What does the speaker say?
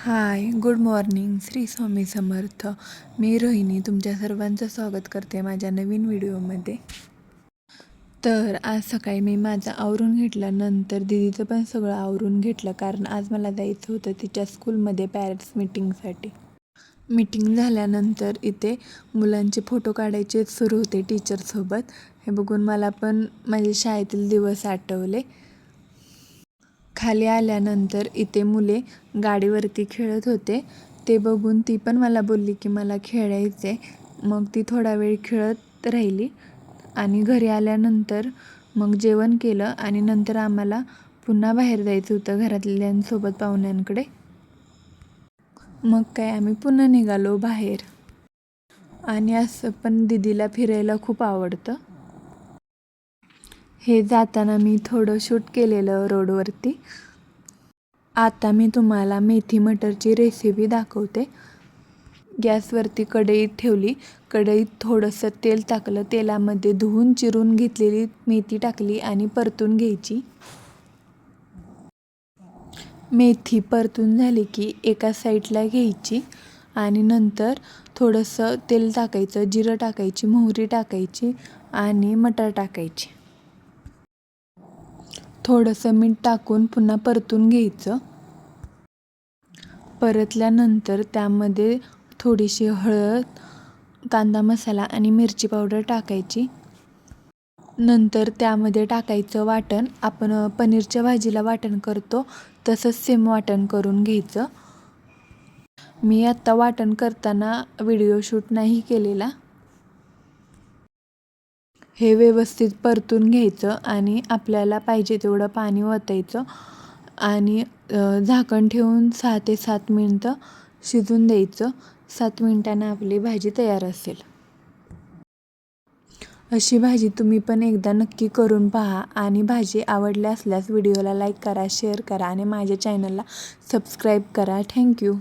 हाय, good morning. Shri Swami Samarth. मी रोहिणी तुमच्या सर्वांचं स्वागत करते माझ्या नवीन व्हिडिओमध्ये. तर आज सकाळी मी माझं आवरून घेतलं, नंतर दीदीचं पण सगळं आवरून घेतलं, कारण आज मला जायचं होतं तिच्या स्कूलमध्ये पॅरेंट्स मीटिंगसाठी. मीटिंग झाल्यानंतर इथे मुलांचे फोटो काढायचे सुरू होते टीचरसोबत. हे बघून मला पण माझे शाळेतील दिवस आठवले. खाली आल्यानंतर इथे मुले गाडीवरती खेळत होते. ते बघून ती पण मला बोलली की मला खेळायचे. मग ती थोडा वेळ खेळत राहिली आणि घरी आल्यानंतर मग जेवण केलं आणि नंतर आम्हाला पुन्हा बाहेर जायचं होतं घरातल्यांसोबत पाहुण्यांकडे. मग काय आम्ही पुन्हा निघालो बाहेर. आणि असं पण दीदीला फिरायला खूप आवडतं. हे जाताना मी थोडं शूट केलेलं रोडवरती. आता मी तुम्हाला मेथी मटरची रेसिपी दाखवते. गॅसवरती कढई ठेवली. कढईत थोडंसं तेल टाकलं. तेलामध्ये धुवून चिरून घेतलेली मेथी टाकली आणि परतून घ्यायची. मेथी परतून झाली की एका साईडला घ्यायची आणि नंतर थोडंसं तेल टाकायचं, जिरं टाकायची, मोहरी टाकायची आणि मटर टाकायची. थोडंसं मीठ टाकून पुन्हा परतून घ्यायचं. परतल्यानंतर त्यामध्ये थोडीशी हळद, कांदा मसाला आणि मिरची पावडर टाकायची. नंतर त्यामध्ये टाकायचं वाटण. आपण पनीरच्या भाजीला वाटण करतो तसंच सेम वाटण करून घ्यायचं. मी आत्ता वाटण करताना व्हिडिओ शूट नाही केलेला. हे व्यवस्थित परतून घ्यायचं आणि आपल्याला पाहिजे तेवढं पाणी ओतायचं आणि झाकण ठेवून 6 ते 7 मिनटं शिजून द्यायचं. 7 मिनिटांनी आपली भाजी तयार असेल. अशी भाजी तुम्ही पण एकदा नक्की करून पहा आणि भाजी आवडली असल्यास व्हिडिओला लाईक करा, शेअर करा आणि माझ्या चॅनलला सबस्क्राईब करा. थँक्यू.